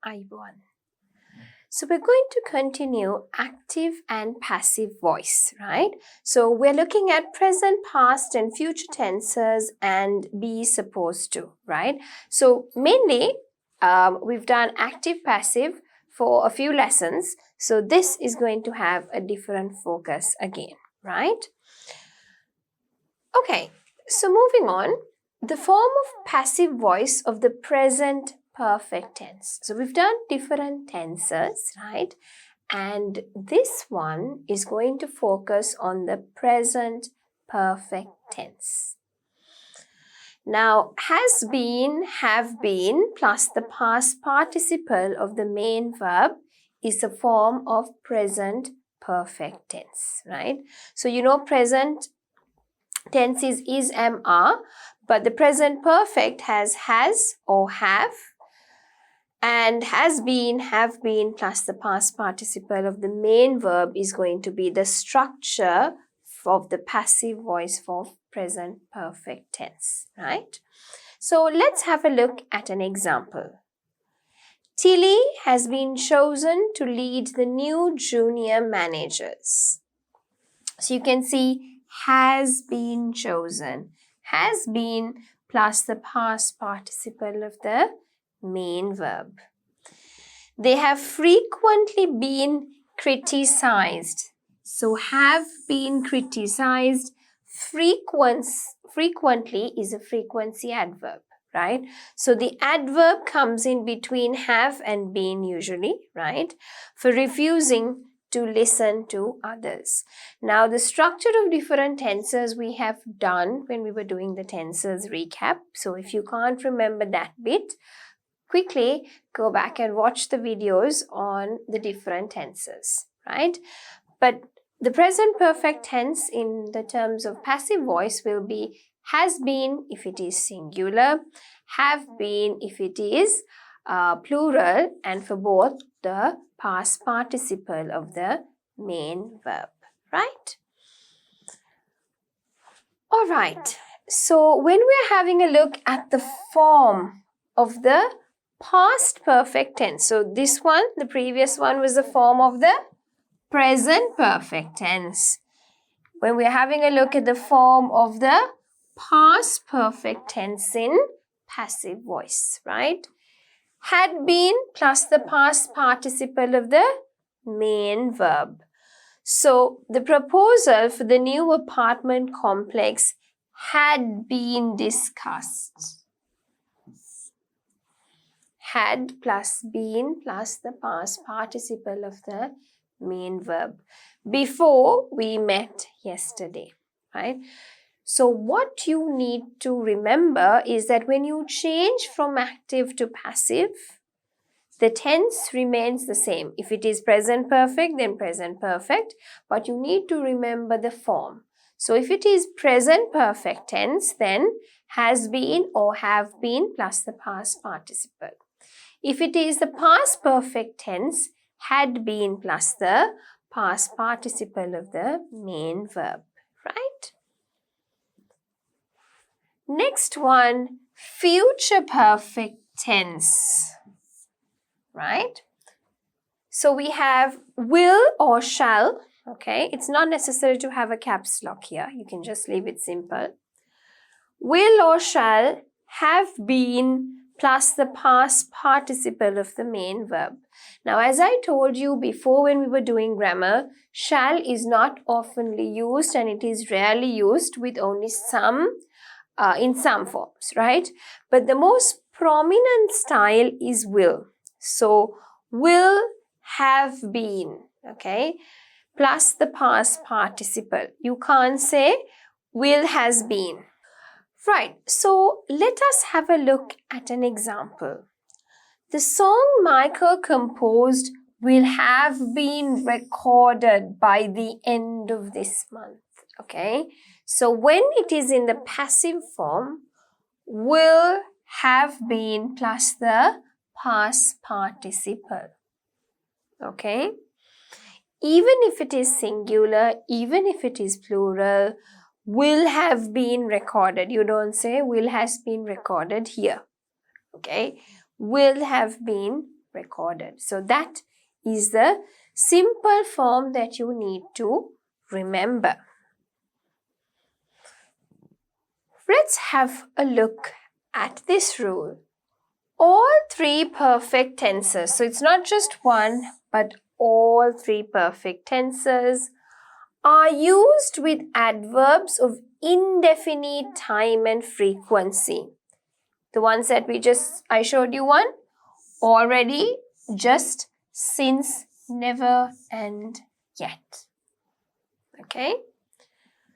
Ayubowan. So we're going to continue active and passive voice, right? So we're looking at present, past and future tenses and be supposed to, right? So mainly we've done active, passive for a few lessons. So this is going to have a different focus again, right? Okay, so moving on, the form of passive voice of the present perfect tense. So we've done different tenses, right? And this one is going to focus on the present perfect tense. Now, has been, have been, plus the past participle of the main verb is a form of present perfect tense, right? So you know present tense is, am, are, but the present perfect has or have, and has been, have been, plus the past participle of the main verb is going to be the structure of the passive voice for present perfect tense, right? So let's have a look at an example. Tilly has been chosen to lead the new junior managers. So you can see has been chosen. Has been plus the past participle of the main verb. They have frequently been criticized. So have been criticized. Frequently is a frequency adverb, right? So the adverb comes in between have and been usually, right? For refusing to listen to others. Now the structure of different tenses we have done when we were doing the tenses recap. So if you can't remember that bit, quickly go back and watch the videos on the different tenses, right? But the present perfect tense in the terms of passive voice will be has been if it is singular, have been if it is plural, and for both the past participle of the main verb, right? All right, so when we're having a look at the form of the past perfect tense, so this one, the previous one was the form of the present perfect tense. When we're having a look at the form of the past perfect tense in passive voice, right? Had been plus the past participle of the main verb. So the proposal for the new apartment complex had been discussed. Had plus been plus the past participle of the main verb before we met yesterday, right? So what you need to remember is that when you change from active to passive, the tense remains the same. If it is present perfect, then present perfect, but you need to remember the form. So if it is present perfect tense, then has been or have been plus the past participle. If it is the past perfect tense, had been plus the past participle of the main verb, right? Next one, future perfect tense, right? So we have will or shall, okay? It's not necessary to have a caps lock here. You can just leave it simple. Will or shall have been plus the past participle of the main verb. Now, as I told you before when we were doing grammar, shall is not oftenly used and it is rarely used with only some, in some forms, right? But the most prominent style is will. So, will have been, okay, plus the past participle. You can't say will has been. Right, so let us have a look at an example. The song Michael composed will have been recorded by the end of this month, okay? So when it is in the passive form, will have been plus the past participle, okay? Even if it is singular, even if it is plural, will have been recorded. You don't say will has been recorded here, okay? Will have been recorded. So that is the simple form that you need to remember. Let's have a look at this rule. All three perfect tenses, so it's not just one, but all three perfect tenses are used with adverbs of indefinite time and frequency. The ones that I showed you one, already, just, since, never, and yet. Okay?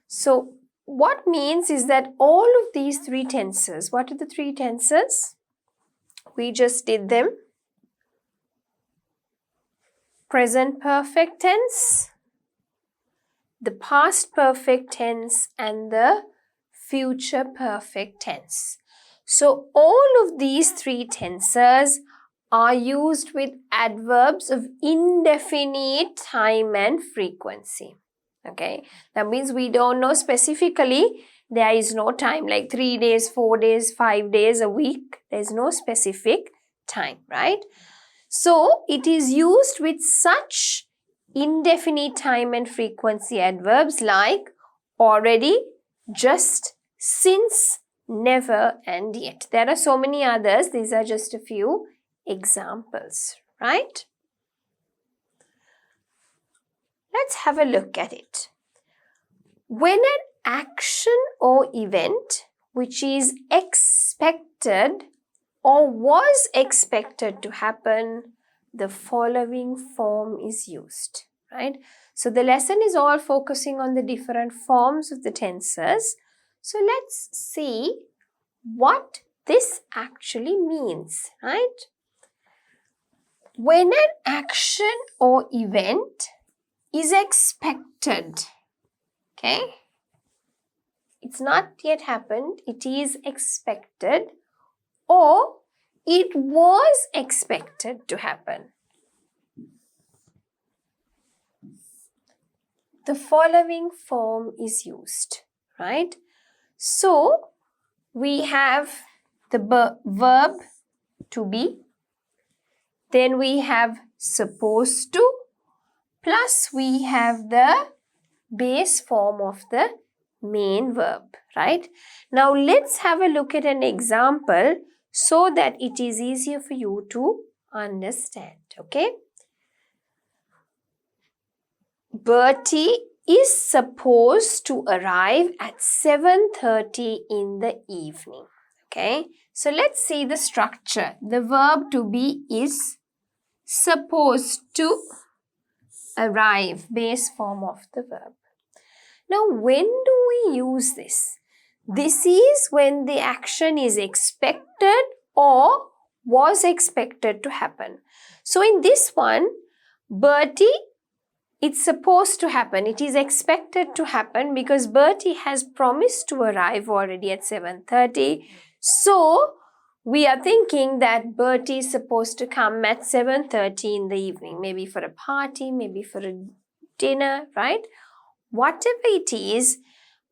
So, what means is that all of these three tenses, what are the three tenses? We just did them. Present perfect tense, the past perfect tense, and the future perfect tense. So all of these three tenses are used with adverbs of indefinite time and frequency. Okay, that means we don't know specifically, there is no time like 3 days, 4 days, 5 days, a week. There is no specific time, right? So it is used with such indefinite time and frequency adverbs like already, just, since, never, and yet. There are so many others. These are just a few examples, right? Let's have a look at it. When an action or event which is expected or was expected to happen, the following form is used, right? So the lesson is all focusing on the different forms of the tenses. So let's see what this actually means, right? When an action or event is expected, okay? It's not yet happened, it is expected, or it was expected to happen. The following form is used, right? So, we have the verb to be, then we have supposed to, plus we have the base form of the main verb, right? Now, let's have a look at an example so that it is easier for you to understand, okay? Bertie is supposed to arrive at 7:30 in the evening, okay? So, let's see the structure. The verb to be is supposed to arrive, base form of the verb. Now, when do we use this? This is when the action is expected or was expected to happen. So, in this one, Bertie, it's supposed to happen. It is expected to happen because Bertie has promised to arrive already at 7:30. So, we are thinking that Bertie is supposed to come at 7:30 in the evening, maybe for a party, maybe for a dinner, right? Whatever it is,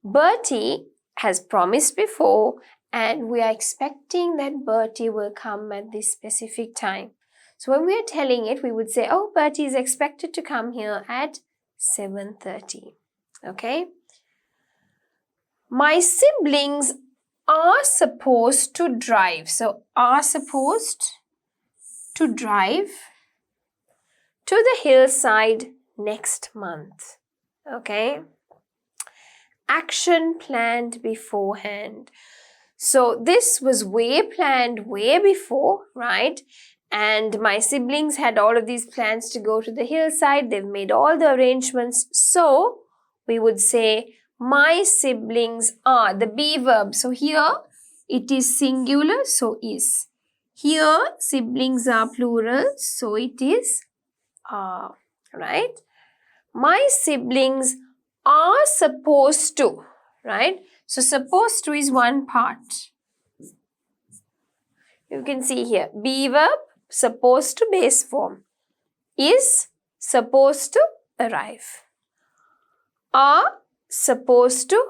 Bertie has promised before and we are expecting that Bertie will come at this specific time. So when we are telling it, we would say, oh, Bertie is expected to come here at 7:30. Okay? My siblings are supposed to drive. So, are supposed to drive to the hillside next month. Okay? Action planned beforehand. So, this was planned way before, right? And my siblings had all of these plans to go to the hillside. They've made all the arrangements. So, we would say, my siblings are, the be verb. So, here it is singular, so is. Here, siblings are plural, so it is are, right? My siblings are supposed to, right? So, supposed to is one part. You can see here, be verb, supposed to base form, is supposed to arrive, are supposed to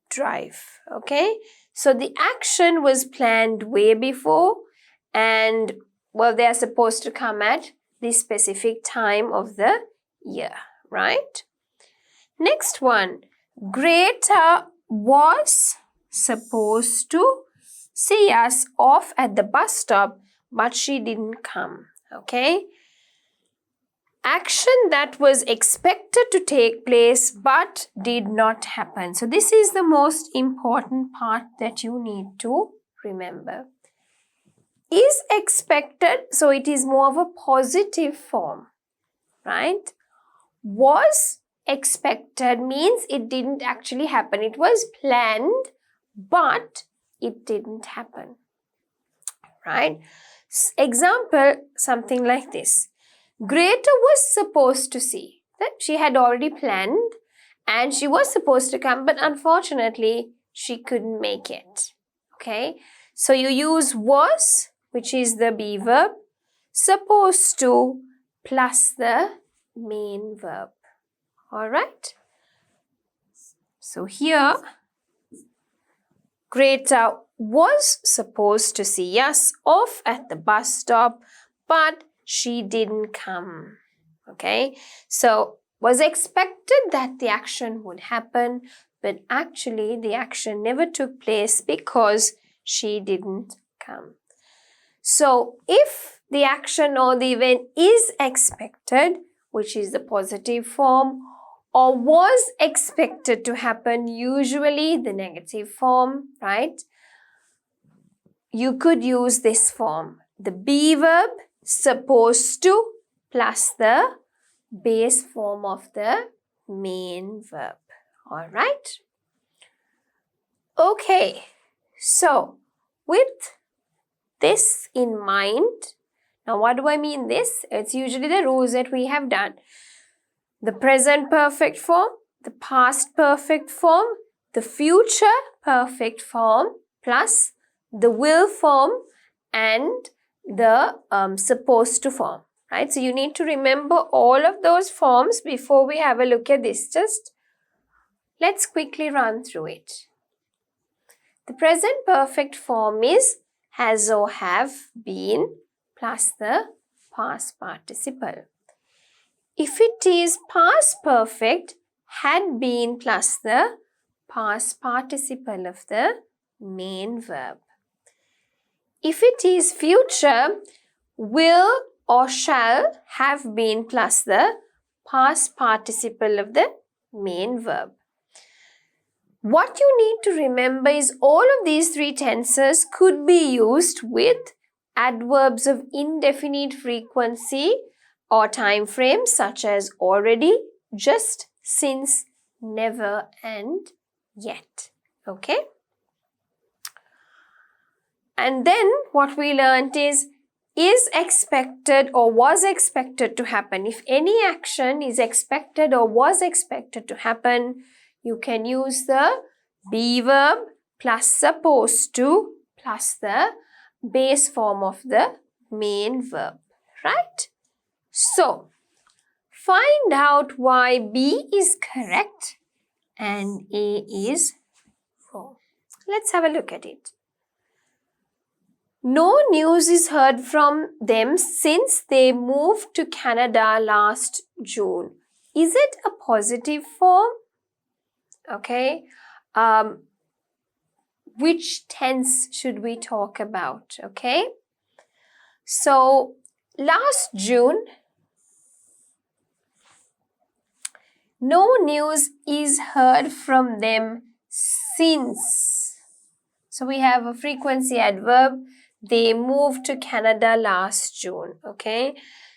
drive, okay? So, the action was planned way before and well, they are supposed to come at this specific time of the year, right? Next one, Greta was supposed to see us off at the bus stop, but she didn't come, okay? Action that was expected to take place but did not happen. So this is the most important part that you need to remember. Is expected, so it is more of a positive form, right? Was expected means it didn't actually happen. It was planned, but it didn't happen, right? Example, something like this. Greta was supposed to see. She had already planned and she was supposed to come, but unfortunately, she couldn't make it, okay? So you use was, which is the be verb, supposed to plus the main verb. All right? So here, Greta was supposed to see us off at the bus stop, but she didn't come. Okay? So, was expected that the action would happen, but actually the action never took place because she didn't come. So, if the action or the event is expected, which is the positive form, or was expected to happen, usually the negative form, right? You could use this form. The be verb supposed to plus the base form of the main verb. All right? Okay, so with this in mind, now what do I mean this? It's usually the rules that we have done. The present perfect form, the past perfect form, the future perfect form, plus the will form and the supposed to form, right? So you need to remember all of those forms before we have a look at this. Just let's quickly run through it. The present perfect form is has or have been plus the past participle. If it is past perfect, had been plus the past participle of the main verb. If it is future, will or shall have been plus the past participle of the main verb. What you need to remember is all of these three tenses could be used with adverbs of indefinite frequency or time frame such as already, just, since, never and yet. Okay? And then what we learnt is expected or was expected to happen. If any action is expected or was expected to happen, you can use the be verb plus supposed to plus the base form of the main verb, right? So, find out why B is correct and A is wrong. Let's have a look at it. No news is heard from them since they moved to Canada last June. Is it a positive form? Okay. Which tense should we talk about? Okay. So, last June, no news is heard from them since. So, we have a frequency adverb. They moved to Canada last June. Okay.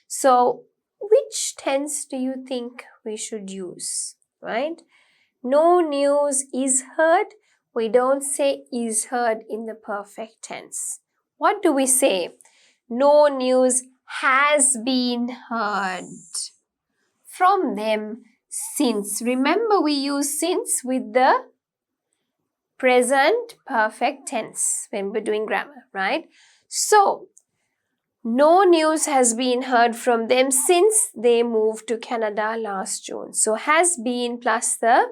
So, which tense do you think we should use? Right? No news is heard. We don't say is heard in the perfect tense. What do we say? No news has been heard from them since. Remember, we use since with the present perfect tense when we're doing grammar, right? So, no news has been heard from them since they moved to Canada last June. So, has been plus the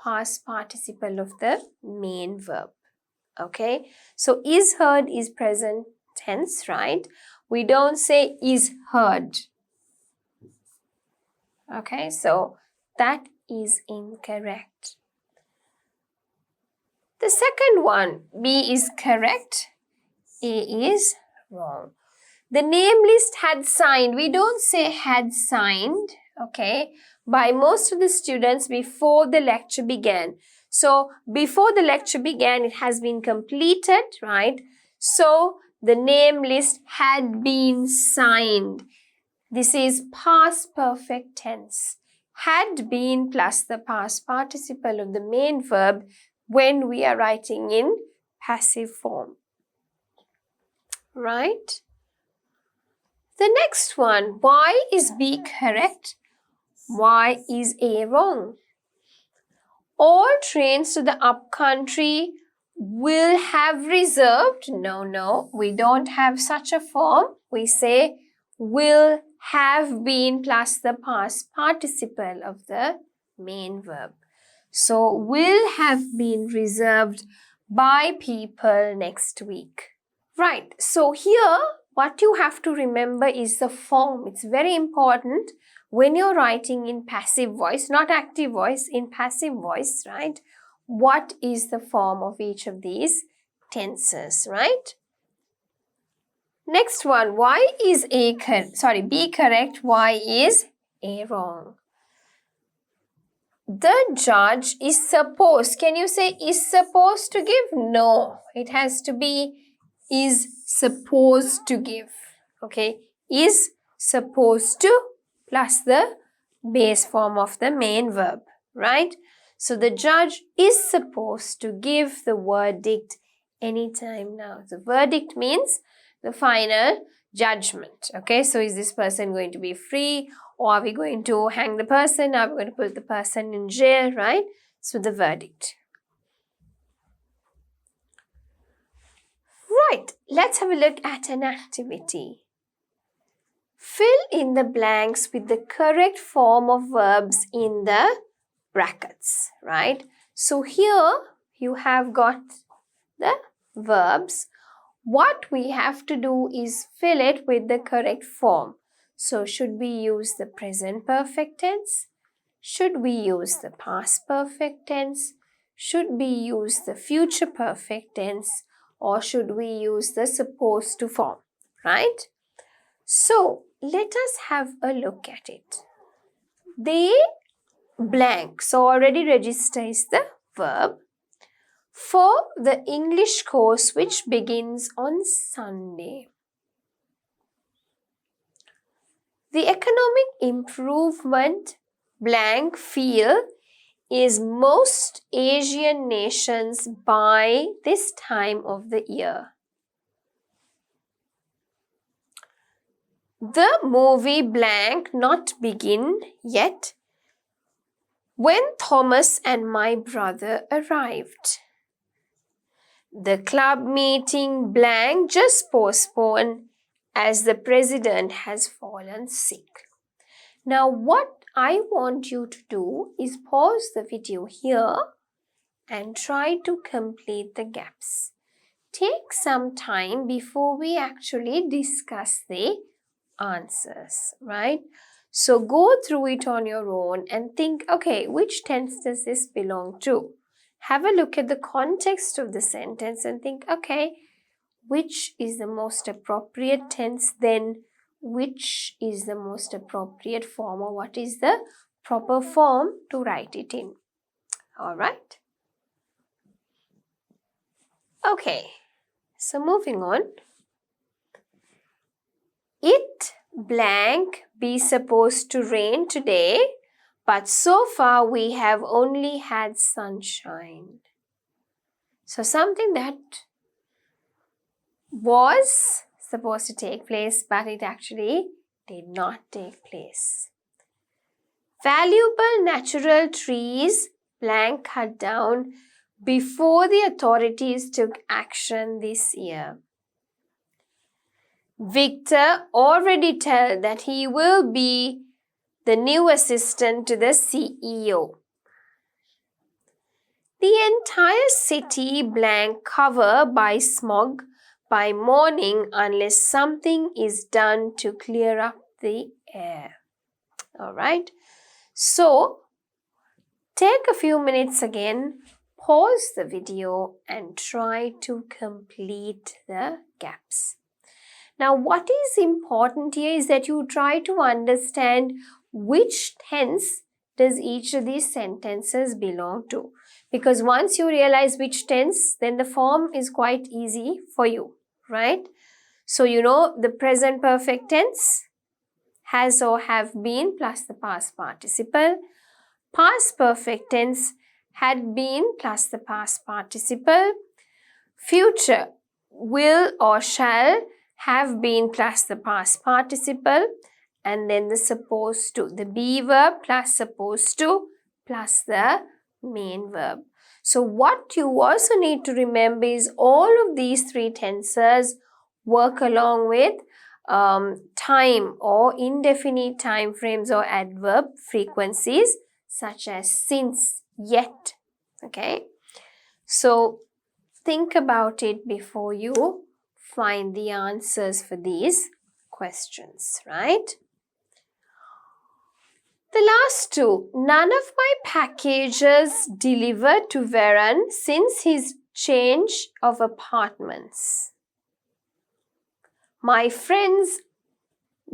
past participle of the main verb. Okay, so is heard is present tense, right? We don't say is heard. Okay, so that is incorrect. The second one, B is correct, A is wrong. The name list had signed. We don't say had signed, okay, by most of the students before the lecture began. So, before the lecture began, it has been completed, right? So, the name list had been signed. This is past perfect tense. Had been plus the past participle of the main verb when we are writing in passive form. Right? The next one, why is B correct? Why is A wrong? All trains to the upcountry will have reserved. No, we don't have such a form. We say will have been plus the past participle of the main verb. So, will have been reserved by people next week. Right, so here what you have to remember is the form. It's very important when you're writing in passive voice, not active voice, in passive voice, right? What is the form of each of these tenses, right? Next one, why is B correct? Why is A wrong? The judge is supposed, can you say is supposed to give? No, it has to be is supposed to give, okay? Is supposed to plus the base form of the main verb, right? So the judge is supposed to give the verdict anytime now. The verdict means the final judgment, okay? So is this person going to be free, or are we going to hang the person? Are we going to put the person in jail, right? So the verdict. Right, let's have a look at an activity. Fill in the blanks with the correct form of verbs in the brackets, right? So here you have got the verbs. What we have to do is fill it with the correct form. So should we use the present perfect tense? Should we use the past perfect tense? Should we use the future perfect tense? Or should we use the supposed to form, right? So, let us have a look at it. They blank, so already register is the verb. For the English course which begins on Sunday. The economic improvement blank feel is most Asian nations by this time of the year. The movie blank not begin yet when Thomas and my brother arrived. The club meeting blank just postponed as the president has fallen sick. Now what I want you to do is pause the video here and try to complete the gaps. Take some time before we actually discuss the answers, right? So go through it on your own and think, okay, which tense does this belong to? Have a look at the context of the sentence and think, okay, which is the most appropriate tense, then which is the most appropriate form, or what is the proper form to write it in. All right. Okay, so moving on. It blank be supposed to rain today, but so far we have only had sunshine. So something that was supposed to take place, but it actually did not take place. Valuable natural trees blank cut down before the authorities took action this year. Victor already told that he will be the new assistant to the CEO. The entire city blank covered by smog by morning unless something is done to clear up the air. All right. So, take a few minutes again, pause the video and try to complete the gaps. Now, what is important here is that you try to understand which tense does each of these sentences belong to. Because once you realize which tense, then the form is quite easy for you, right? So, you know the present perfect tense, has or have been plus the past participle. Past perfect tense, had been plus the past participle. Future, will or shall have been plus the past participle, and then the supposed to, the be verb plus supposed to plus the main verb. So what you also need to remember is all of these three tenses work along with time or indefinite time frames or adverb frequencies such as since, yet. Okay, so think about it before you find the answers for these questions, right? The last two. None of my packages delivered to Varun since his change of apartments. My friends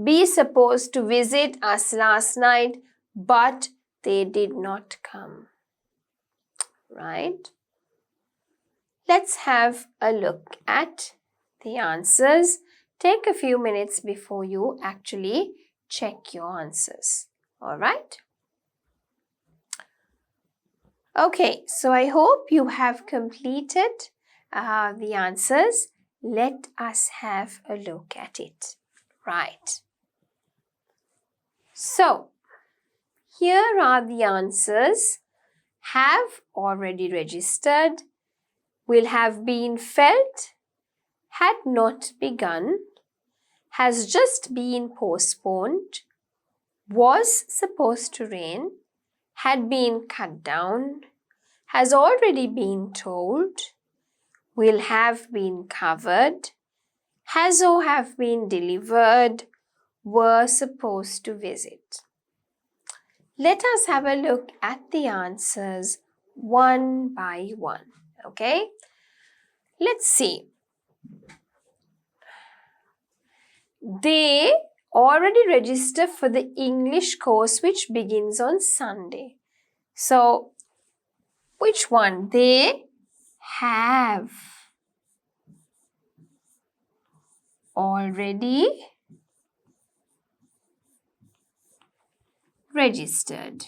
be supposed to visit us last night, but they did not come. Right? Let's have a look at the answers. Take a few minutes before you actually check your answers. All right? Okay, so I hope you have completed the answers. Let us have a look at it. Right. So, here are the answers. Have already registered, will have been felt, had not begun, has just been postponed, was supposed to rain, had been cut down, has already been told, will have been covered, has or have been delivered, were supposed to visit. Let us have a look at the answers one by one. Okay? Let's see. They already registered for the English course which begins on Sunday. So, which one? They have already registered.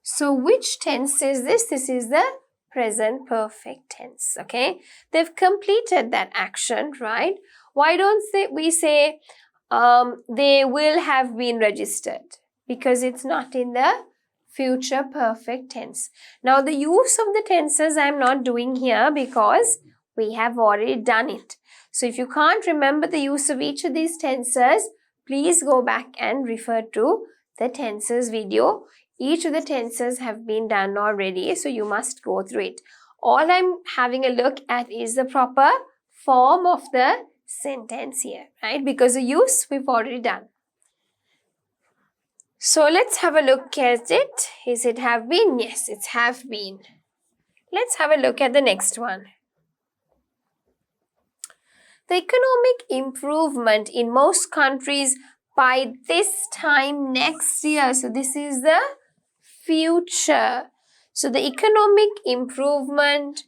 So, which tense is this? This is the present perfect tense, okay? They've completed that action, right? Why don't we say they will have been registered? Because it's not in the future perfect tense. Now, the use of the tenses I'm not doing here because we have already done it. So, if you can't remember the use of each of these tenses, please go back and refer to the tenses video. Each of the tenses have been done already, so you must go through it. All I'm having a look at is the proper form of the sentence here, right? Because the use we've already done. So let's have a look at it. Is it have been? Yes, it's have been. Let's have a look at the next one. The economic improvement in most countries by this time next year. So this is the future. So the economic improvement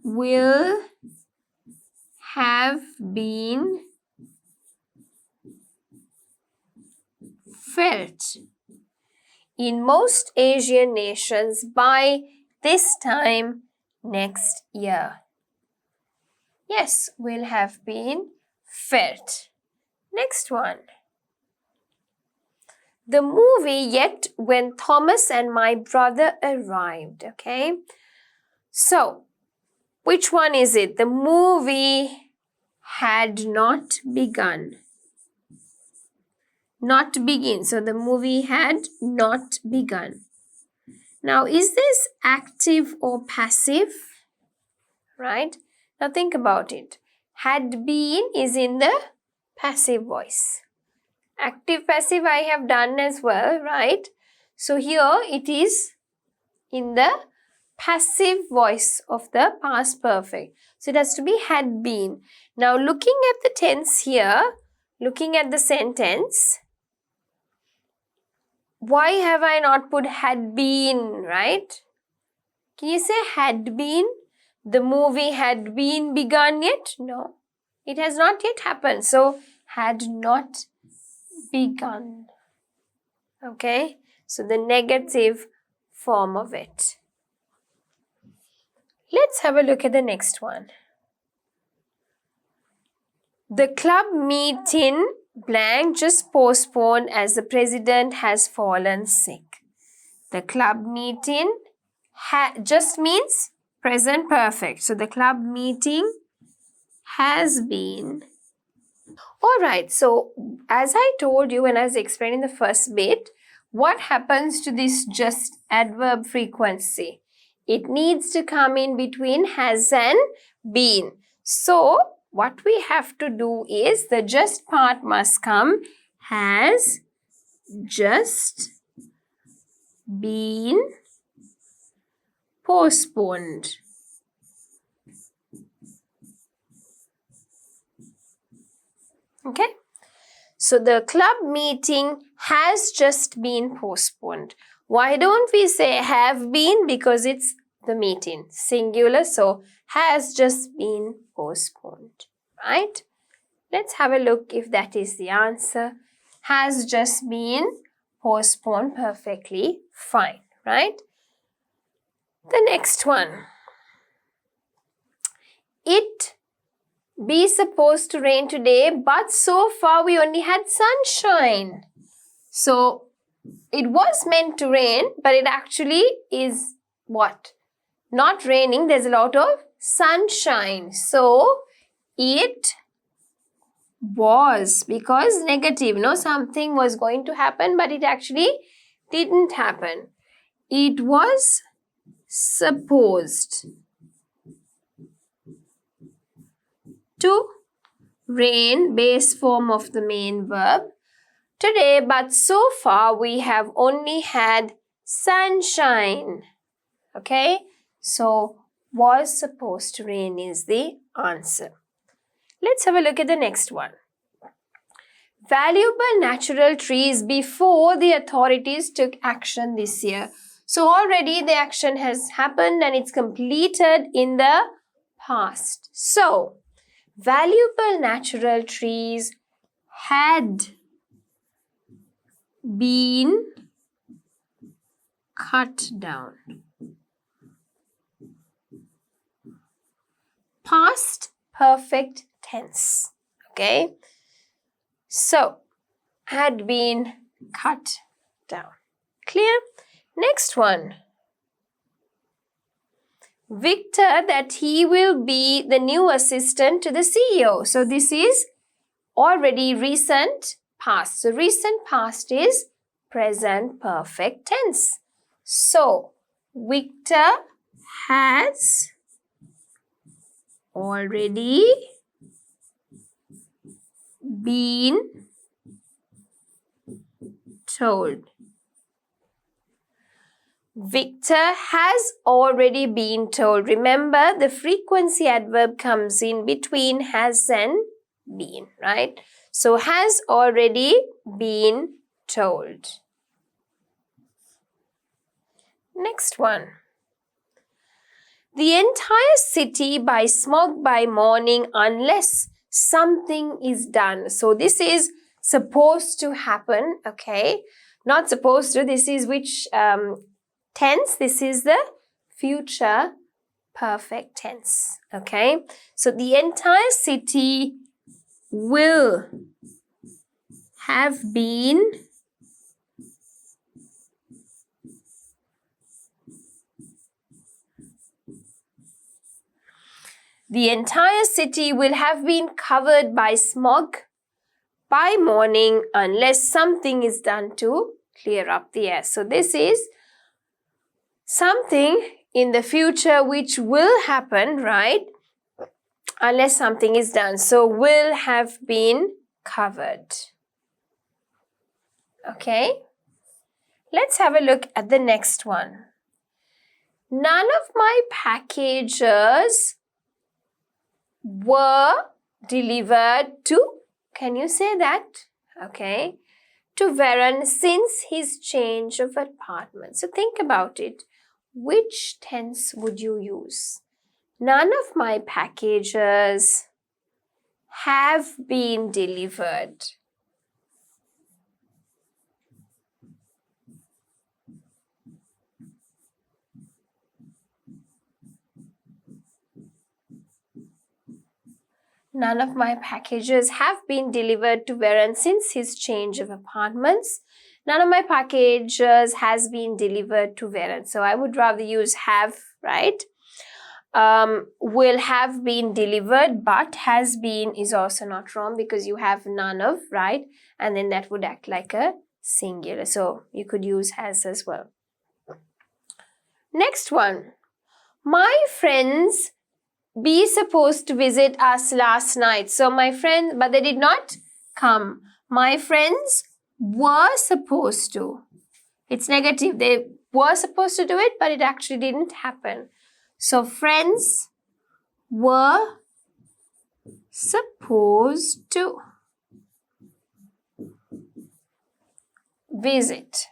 will have been felt in most Asian nations by this time next year. Yes, will have been felt. Next one. The movie Yet when Thomas and my brother arrived. Okay. So, which one is it? The movie had not begun. Not begin. So, the movie had not begun. Now, is this active or passive? Right? Now, think about it. Had been is in the passive voice. Active, passive I have done as well, right? So, here it is in the passive voice of the past perfect. So, it has to be had been. Now, looking at the tense here, looking at the sentence, why have I not put had been, right? Can you say had been? The movie had been begun yet? No, it has not yet happened. So, had not begun. Okay, so the negative form of it. Let's have a look at the next one. The club meeting blank just postponed as the president has fallen sick. The club meeting just means present perfect. So the club meeting has been. Alright, so as I told you when I was explaining the first bit, what happens to this just adverb frequency? It needs to come in between has and been. So what we have to do is the just part must come has just been postponed. Okay, so the club meeting has just been postponed. Why don't we say have been? Because it's the meeting, singular, so has just been postponed, right? Let's have a look if that is the answer. Has just been postponed, perfectly fine, right? The next one. It be supposed to rain today, but so far we only had sunshine. So it was meant to rain, but it actually is what? Not raining, there's a lot of sunshine. So it was, because negative, no, something was going to happen, but it actually didn't happen. It was supposed to rain, base form of the main verb, today, but so far we have only had sunshine. Okay, so was supposed to rain is the answer. Let's have a look at the next one. Valuable natural trees before the authorities took action this year. So already the action has happened and it's completed in the past. So valuable natural trees had been cut down. Past perfect tense. Okay. So, had been cut down. Clear? Next one. Victor that he will be the new assistant to the CEO. So, this is already recent past. So, recent past is present perfect tense. So, Victor has already been told. Victor has already been told. Remember, the frequency adverb comes in between has and been, right? So, has already been told. Next one. The entire city by smog by morning unless something is done. So, this is supposed to happen, okay? Not supposed to. This is which tense? This is the future perfect tense, okay? So, the entire city will have been covered by smog by morning unless something is done to clear up the air. So, this is something in the future which will happen, right? Unless something is done. So, will have been covered. Okay? Let's have a look at the next one. None of my packages were delivered to, can you say that? Okay. To Varun since his change of apartment. So think about it. Which tense would you use? None of my packages have been delivered. None of my packages have been delivered to Varun since his change of apartments. None of my packages has been delivered to Varun. So I would rather use have, right? Will have been delivered, but has been is also not wrong because you have none of, right? And then that would act like a singular. So you could use has as well. Next one. My friends be supposed to visit us last night. So my friends, but they did not come. My friends were supposed to. It's negative. They were supposed to do it, but it actually didn't happen. So friends were supposed to visit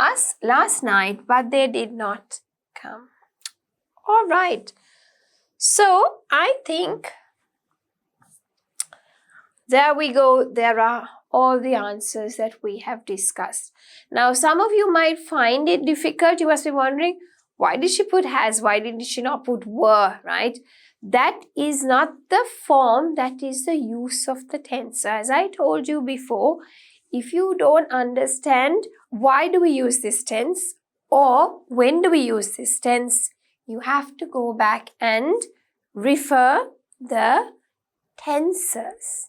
us last night, but they did not come. All right. So I think there we go. There are all the answers that we have discussed. Now, some of you might find it difficult. You must be wondering, why did she put has? Why did she not put were, right? That is not the form, that is the use of the tense. So as I told you before, if you don't understand why do we use this tense or when do we use this tense, you have to go back and refer the tenses.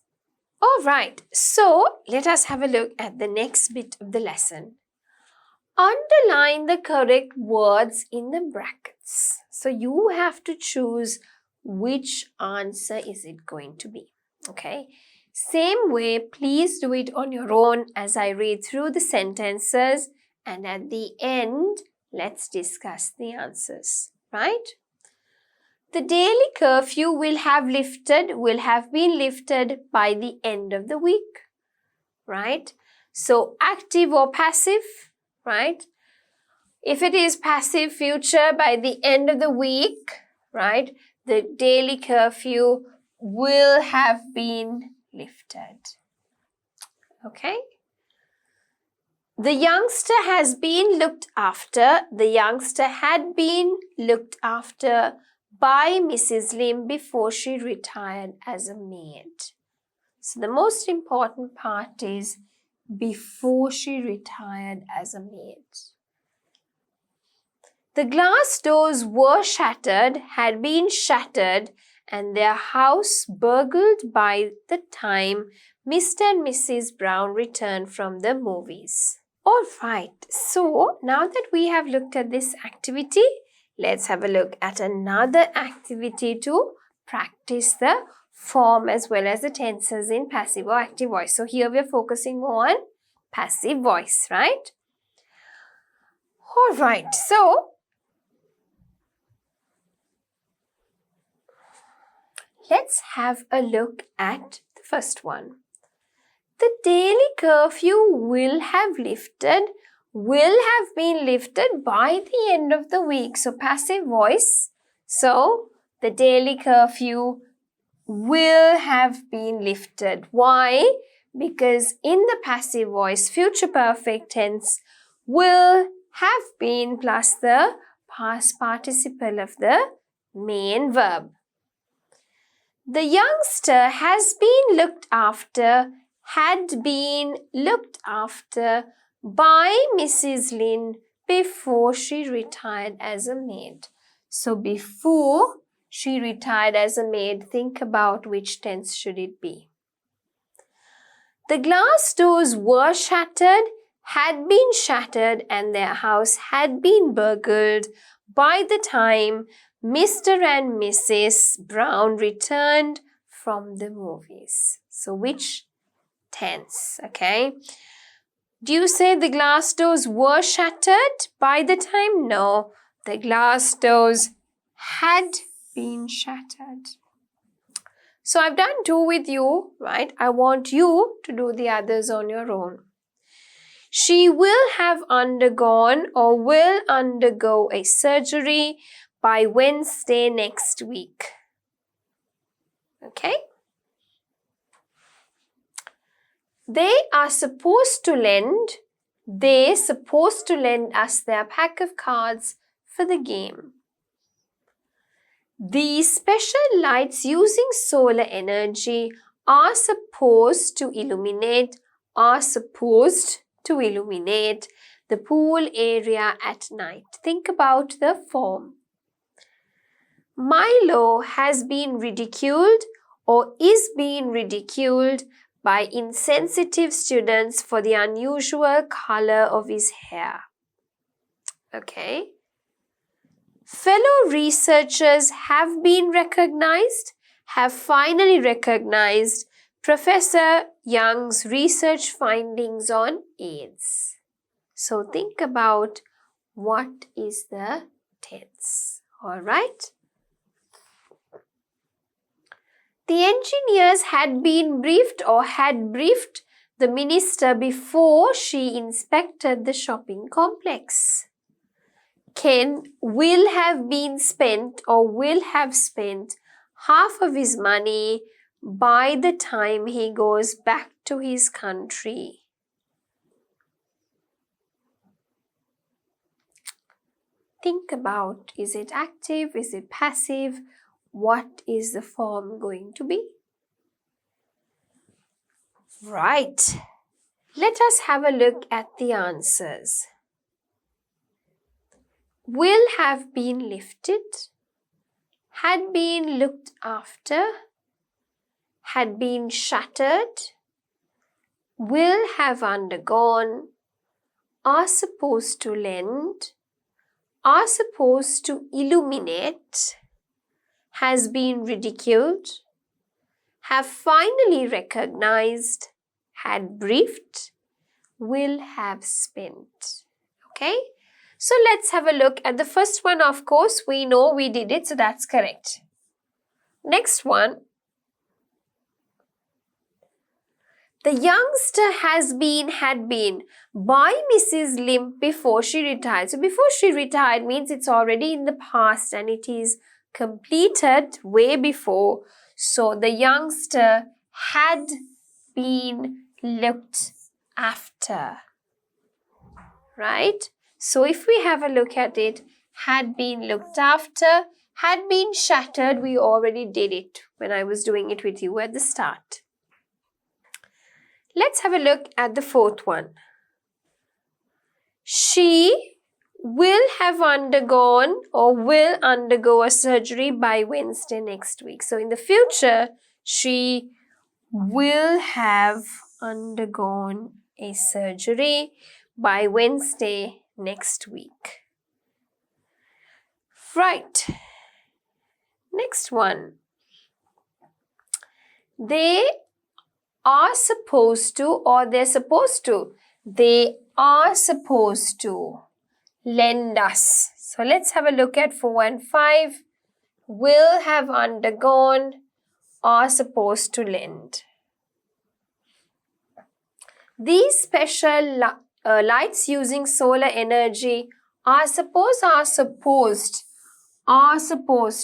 All right, so let us have a look at the next bit of the lesson. Underline the correct words in the brackets. So you have to choose which answer is it going to be. Okay. Same way, please do it on your own as I read through the sentences, and at the end, let's discuss the answers, right? The daily curfew will have been lifted by the end of the week, right? So active or passive, right? If it is passive future, by the end of the week, right, the daily curfew will have been lifted. Okay? The youngster has been looked after. The youngster had been looked after by Mrs. Lim before she retired as a maid. So the most important part is before she retired as a maid. The glass doors were shattered, had been shattered, and their house burgled by the time Mr. and Mrs. Brown returned from the movies. All right, so now that we have looked at this activity, let's have a look at another activity to practice the form as well as the tenses in passive or active voice. So here we are focusing on passive voice, right? All right, so let's have a look at the first one. The daily curfew will have been lifted by the end of the week. So passive voice. So the daily curfew will have been lifted. Why? Because in the passive voice, future perfect tense, will have been plus the past participle of the main verb. The youngster has been looked after, had been looked after by Mrs. Lin before she retired as a maid. So before she retired as a maid, think about which tense should it be. The glass doors were shattered, had been shattered and their house had been burgled by the time Mr. and Mrs. Brown returned from the movies. So which tense? Okay. Do you say the glass doors were shattered by the time? No, the glass doors had been shattered. So I've done 2 with you, right? I want you to do the others on your own. She will have undergone or will undergo a surgery by Wednesday next week. Okay? They're supposed to lend us their pack of cards for the game. These special lights using solar energy are supposed to illuminate the pool area at night. Think about the form. Milo has been ridiculed or is being ridiculed by insensitive students for the unusual color of his hair. Okay. Fellow researchers have finally recognized Professor Young's research findings on AIDS. So think about what is the tense. All right. The engineers had briefed the minister before she inspected the shopping complex. Ken will have spent half of his money by the time he goes back to his country. Think about, is it active? Is it passive? What is the form going to be? Right. Let us have a look at the answers. Will have been lifted, had been looked after, had been shattered, will have undergone, are supposed to lend, are supposed to illuminate, has been ridiculed, have finally recognized, had briefed, will have spent. Okay? So let's have a look at the first one. Of course, we know we did it, so that's correct. Next one. The youngster had been by Mrs. Limp before she retired. So before she retired means it's already in the past and it is completed way before. So the youngster had been looked after. Right? So if we have a look at it, had been looked after, had been shattered, we already did it when I was doing it with you at the start. Let's have a look at the fourth one. She will have undergone or will undergo a surgery by Wednesday next week. So in the future, she will have undergone a surgery by Wednesday next week. Right. Next one. They are supposed to lend us. So let's have a look at 4 and 5. Will have undergone, are supposed to lend. These special lights using solar energy are supposed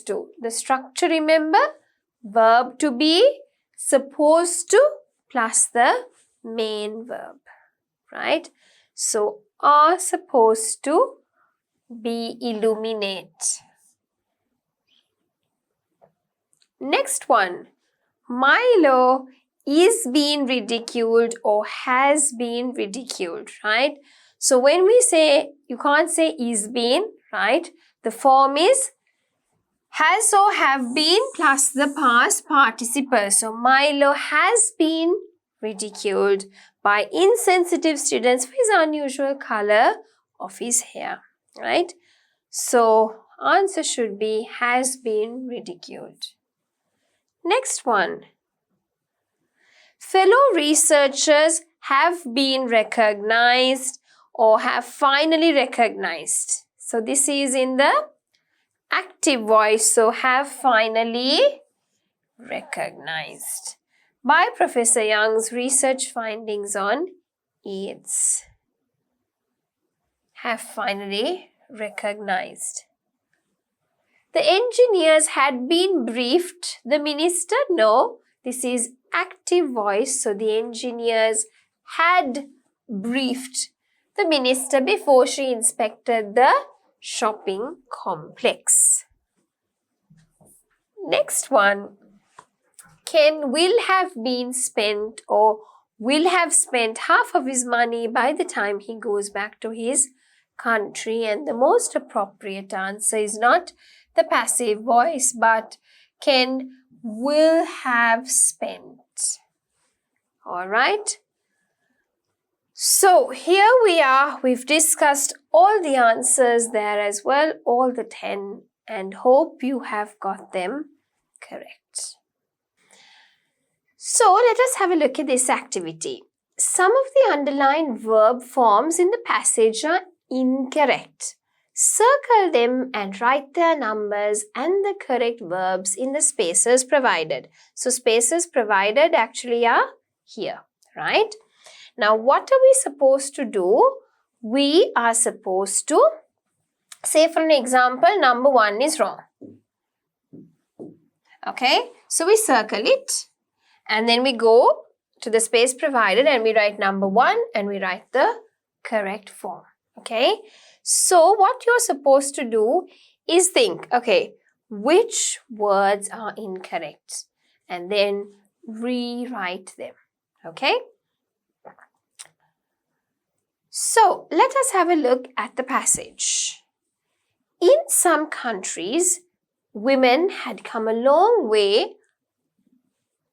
to. The structure, remember? Verb to be, supposed to plus the main verb. Right? So, are supposed to be illuminate. Next one. Milo is being ridiculed or has been ridiculed, right? So when we say, you can't say is been, right? The form is has or have been plus the past participle. So Milo has been ridiculed by insensitive students for his unusual color of his hair, right? So, answer should be has been ridiculed. Next one. Fellow researchers have been recognized or have finally recognized. So, this is in the active voice. So, have finally recognized by Professor Young's research findings on AIDS. Have finally recognized. The engineers had been briefed. The minister, no, this is active voice. So the engineers had briefed the minister before she inspected the shopping complex. Next one. Ken will have been spent or will have spent half of his money by the time he goes back to his country, and the most appropriate answer is not the passive voice but Ken will have spent. All right. So here we are. We've discussed all the answers there as well, all the 10, and hope you have got them correct. So let us have a look at this activity. Some of the underlined verb forms in the passage are incorrect. Circle them and write their numbers and the correct verbs in the spaces provided. So spaces provided actually are here, right? Now what are we supposed to do? We are supposed to say, for an example, number 1 is wrong. Okay, so we circle it. And then we go to the space provided and we write number 1 and we write the correct form. Okay. So what you're supposed to do is think, okay, which words are incorrect? And then rewrite them. Okay. So let us have a look at the passage. In some countries, women had come a long way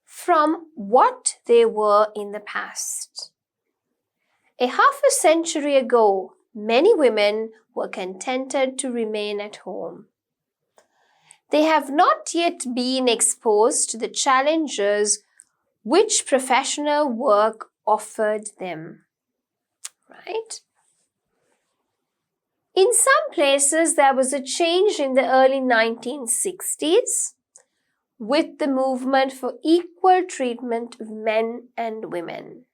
from what they were in the past. A half a century ago, many women were contented to remain at home. They have not yet been exposed to the challenges which professional work offered them. Right? In some places, there was a change in the early 1960s with the movement for equal treatment of men and women.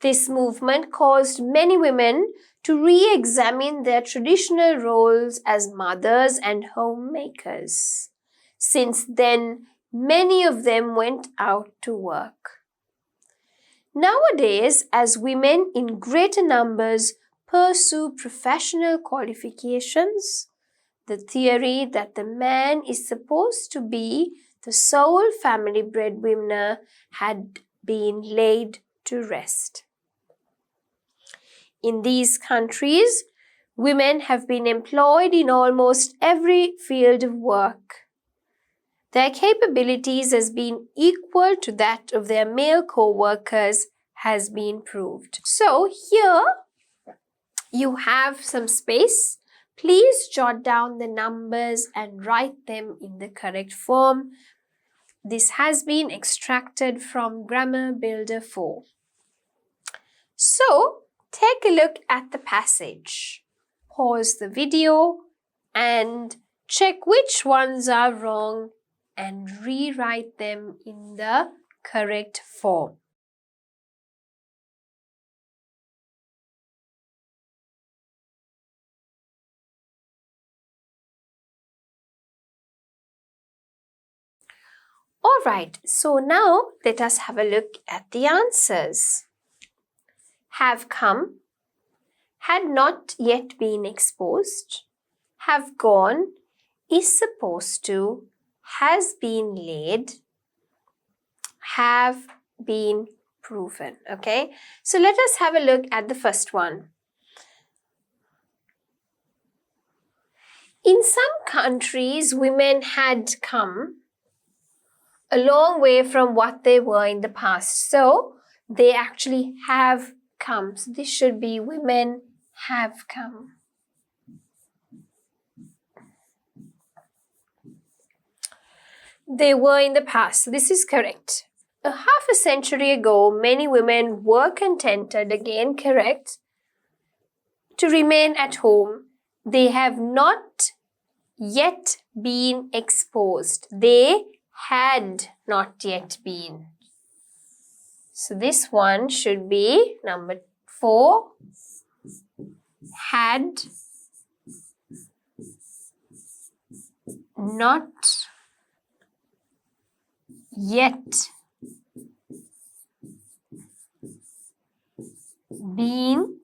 This movement caused many women to re-examine their traditional roles as mothers and homemakers. Since then, many of them went out to work. Nowadays, as women in greater numbers pursue professional qualifications, the theory that the man is supposed to be the sole family breadwinner had been laid to rest. In these countries, women have been employed in almost every field of work. Their capabilities has been equal to that of their male co-workers has been proved. So here you have some space. Please jot down the numbers and write them in the correct form. This has been extracted from Grammar Builder 4. So, take a look at the passage. Pause the video and check which ones are wrong and rewrite them in the correct form. Alright, so now let us have a look at the answers. Have come, had not yet been exposed, have gone, is supposed to, has been laid, have been proven. Okay, so let us have a look at the first one. In some countries, women had come a long way from what they were in the past. So they actually have come. So this should be women have come. They were in the past. So this is correct. A half a century ago, many women were contented, again correct, to remain at home. They have not yet been exposed. They had not yet been. So this one should be number 4. Had not yet been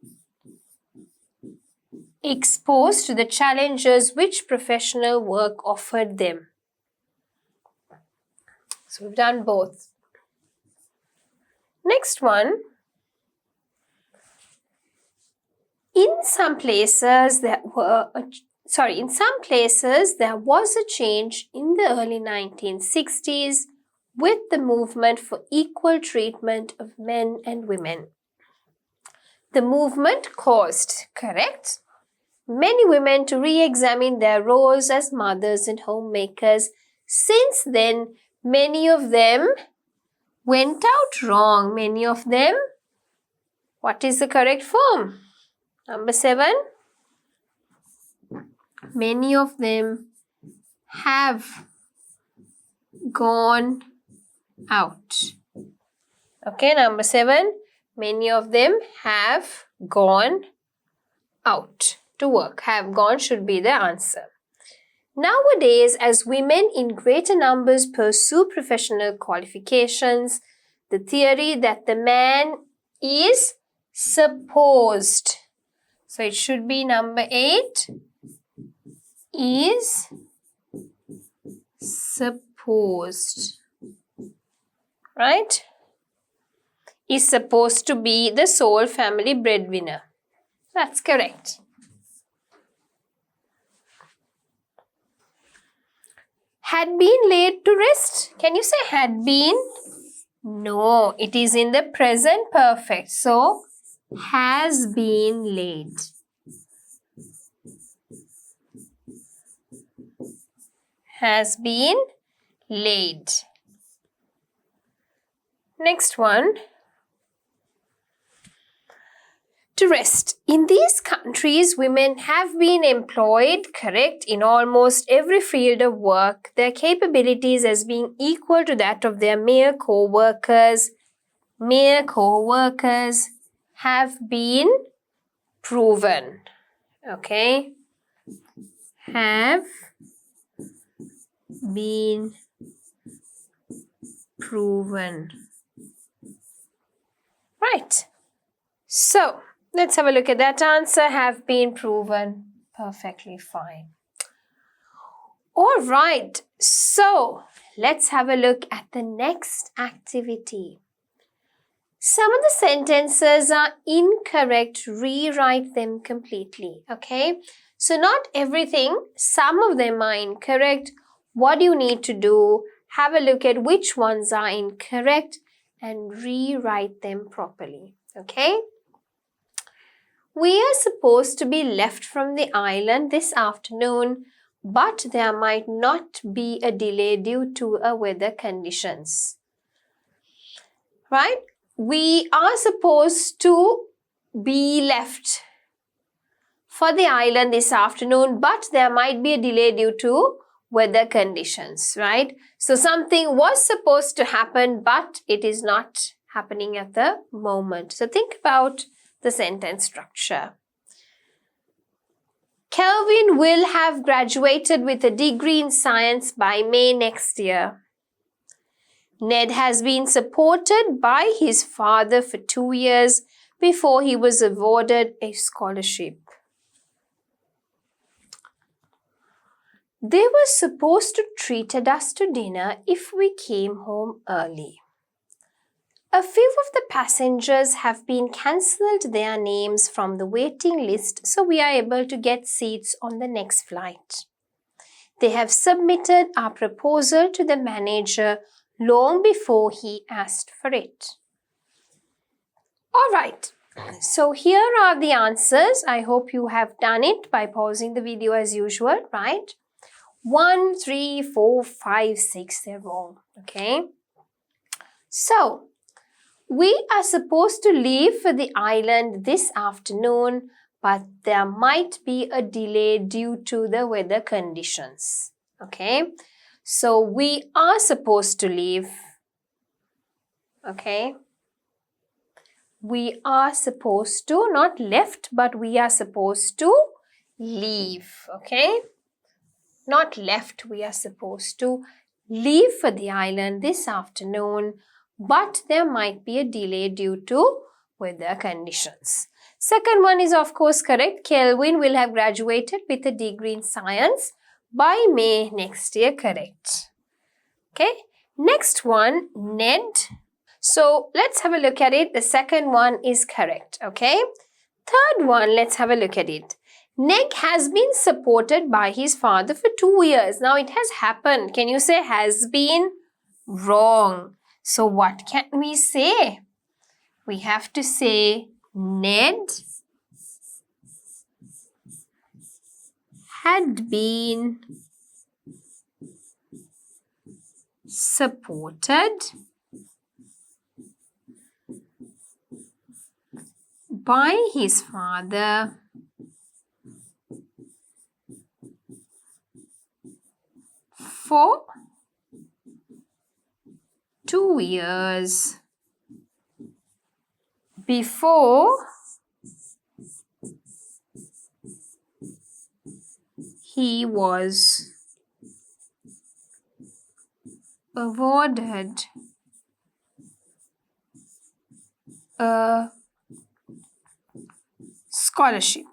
exposed to the challenges which professional work offered them. So we've done both. Next one. In some places there was a change in the early 1960s with the movement for equal treatment of men and women. The movement caused, correct, many women to re-examine their roles as mothers and homemakers. Since then, many of them went out wrong. Many of them, what is the correct form? Number 7. Many of them have gone out. Okay, number 7. Many of them have gone out to work. Have gone should be the answer. Nowadays, as women in greater numbers pursue professional qualifications, the theory that the man is supposed, so it should be number 8, is supposed, right? Is supposed to be the sole family breadwinner. That's correct. Had been laid to rest. Can you say had been? No, it is in the present perfect. So, has been laid. Has been laid. Next one. To rest. In these countries, women have been employed, correct, in almost every field of work, their capabilities as being equal to that of their mere co-workers. Mere co-workers have been proven. Okay. Have been proven. Right. So, let's have a look at that answer. Have been proven. Perfectly fine. All right. So, let's have a look at the next activity. Some of the sentences are incorrect. Rewrite them completely. Okay. So, not everything. Some of them are incorrect. What do you need to do? Have a look at which ones are incorrect and rewrite them properly. Okay. We are supposed to be left from the island this afternoon, but there might not be a delay due to a weather conditions. Right? We are supposed to be left for the island this afternoon, but there might be a delay due to weather conditions, right? So something was supposed to happen, but it is not happening at the moment. So think about the sentence structure. Kelvin will have graduated with a degree in science by May next year. Ned has been supported by his father for 2 years before he was awarded a scholarship. They were supposed to treat us to dinner if we came home early. A few of the passengers have been cancelled their names from the waiting list, so we are able to get seats on the next flight. They have submitted our proposal to the manager long before he asked for it. All right, so here are the answers. I hope you have done it by pausing the video as usual, right? 1, 3, 4, 5, 6, they're wrong, okay? So, we are supposed to leave for the island this afternoon, but there might be a delay due to the weather conditions, okay? So, we are supposed to leave, okay? We are supposed to, not left, but we are supposed to leave, okay? Not left, we are supposed to leave for the island this afternoon, but there might be a delay due to weather conditions. Second one is of course correct. Kelvin will have graduated with a degree in science by May next year, correct. Okay, next one, Ned. So let's have a look at it. The second one is correct, okay. Third one, let's have a look at it. Ned has been supported by his father for 2 years. Now it has happened. Can you say has been? Wrong. So what can we say? We have to say Ned had been supported by his father for 2 years before he was awarded a scholarship.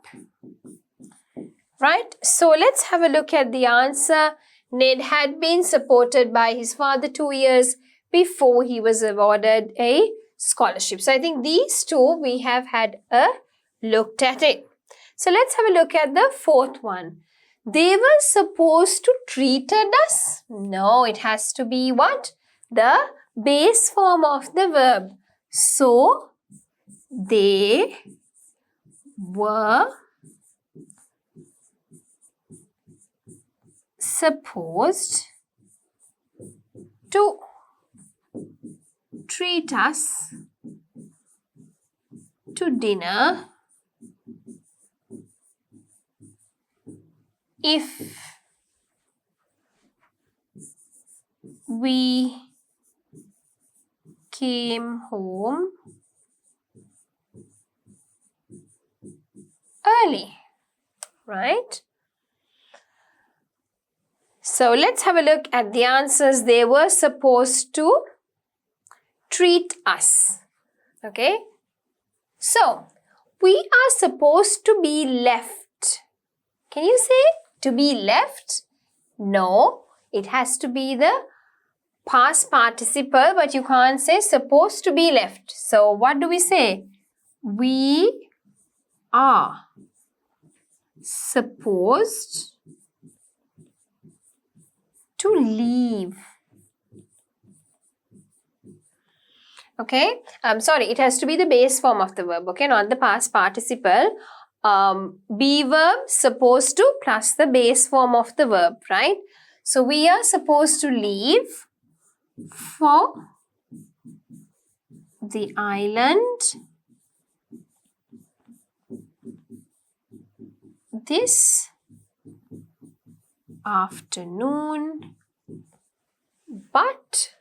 Right? So let's have a look at the answer. Ned had been supported by his father 2 years before he was awarded a scholarship. So I think these two we have had a looked at it. So let's have a look at the fourth one. They were supposed to treated us. No, it has to be what? The base form of the verb. So they were supposed to treat us to dinner if we came home early, right? So let's have a look at the answers. They were supposed to treat us, okay? So, we are supposed to be left. Can you say to be left? No, it has to be the past participle, but you can't say supposed to be left. So, what do we say? We are supposed to leave. Okay, sorry, it has to be the base form of the verb, okay, not the past participle. Be verb supposed to plus the base form of the verb, right? So we are supposed to leave for the island this afternoon, but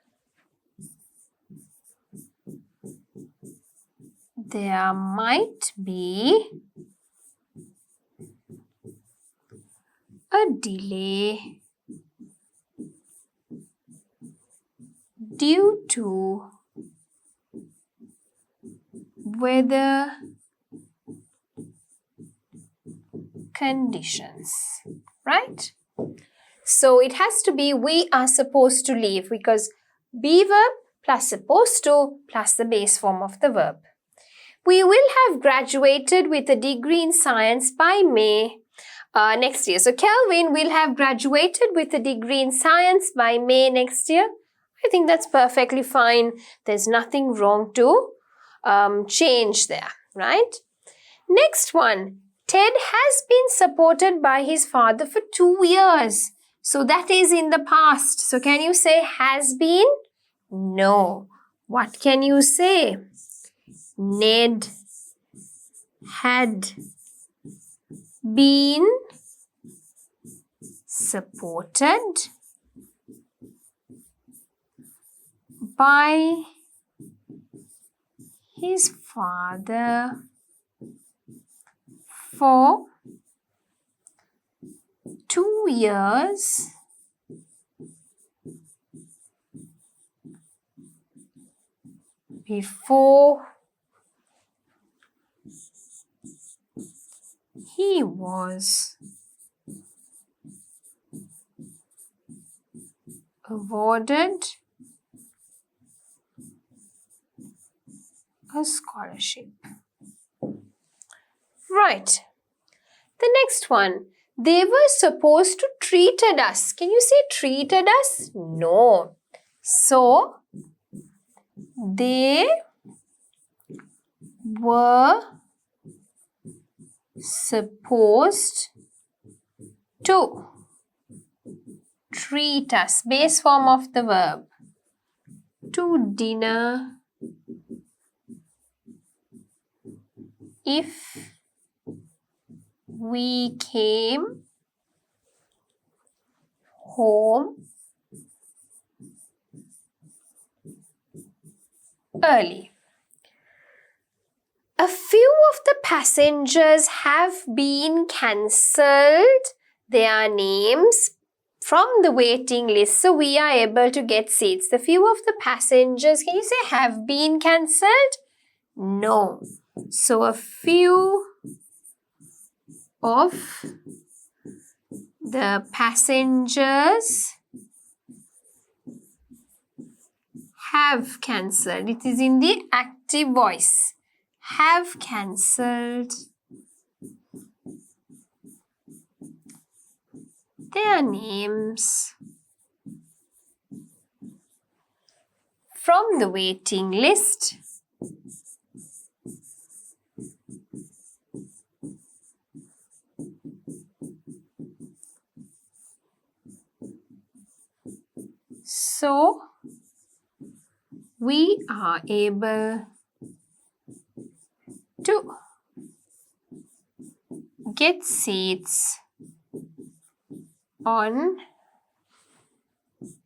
there might be a delay due to weather conditions, right? So it has to be we are supposed to leave because be verb plus supposed to plus the base form of the verb. We will have graduated with a degree in science by May next year. So Kelvin will have graduated with a degree in science by May next year. I think that's perfectly fine. There's nothing wrong to change there, right? Next one. Ted has been supported by his father for 2 years. So that is in the past. So can you say has been? No. What can you say? Ned had been supported by his father for 2 years before he was awarded a scholarship. Right. The next one. They were supposed to treated us. Can you say treated us? No. So, they were supposed to treat us. Base form of the verb. To dinner if we came home early. A few of the passengers have been cancelled their names from the waiting list, so we are able to get seats. The few of the passengers, can you say have been cancelled? No. So a few of the passengers have cancelled. It is in the active voice. Have cancelled their names from the waiting list so we are able to get seats on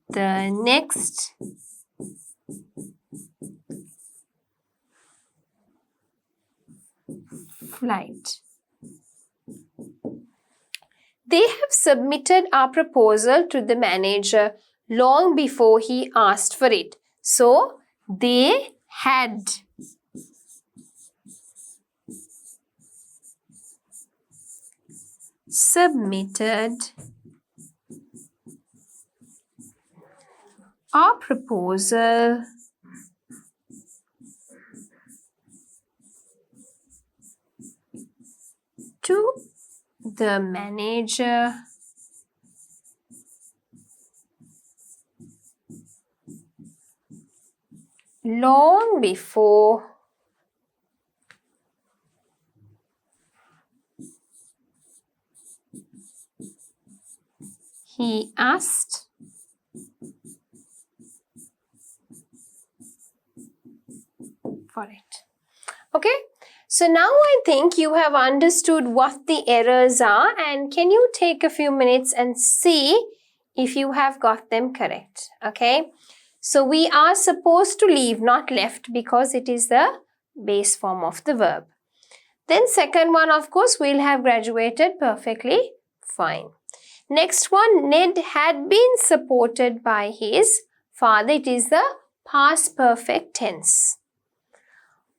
the next flight. They have submitted our proposal to the manager long before he asked for it. So, they had submitted our proposal to the manager long before he asked for it. Okay, so now I think you have understood what the errors are, and can you take a few minutes and see if you have got them correct? Okay, so we are supposed to leave, not left, because it is the base form of the verb. Then second one, of course, we'll have graduated perfectly fine. Next one, Ned had been supported by his father. It is the past perfect tense.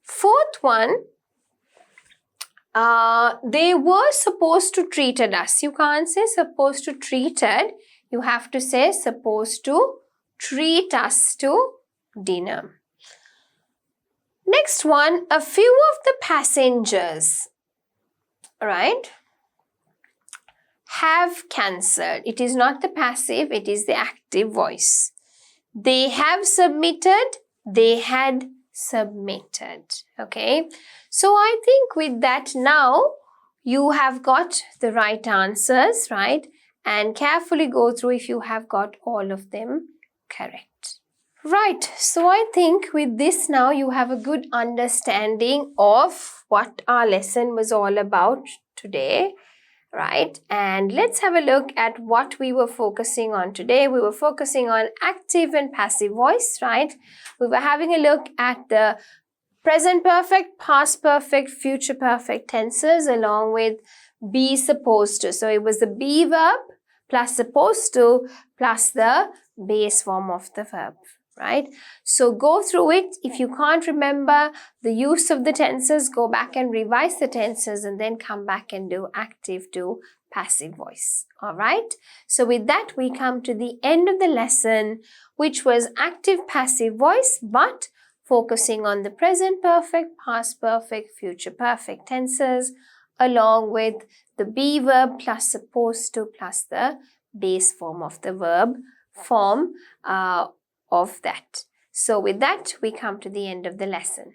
Fourth one, they were supposed to treated us. You can't say supposed to treated. You have to say supposed to treat us to dinner. Next one, a few of the passengers, right, have cancelled. It is not the passive, it is the active voice. They have submitted, they had submitted. Okay, so I think with that now you have got the right answers, right? And carefully go through if you have got all of them correct. Right, so I think with this now you have a good understanding of what our lesson was all about today, right? And let's have a look at what we were focusing on today. We were focusing on active and passive voice, right? We were having a look at the present perfect, past perfect, future perfect tenses along with be supposed to. So it was the be verb plus supposed to plus the base form of the verb, right? So go through it. If you can't remember the use of the tenses, go back and revise the tenses and then come back and do active to passive voice. All right. So with that, we come to the end of the lesson, which was active passive voice, but focusing on the present perfect, past perfect, future perfect tenses, along with the be verb plus supposed to plus the base form of the verb form of that. So with that, we come to the end of the lesson.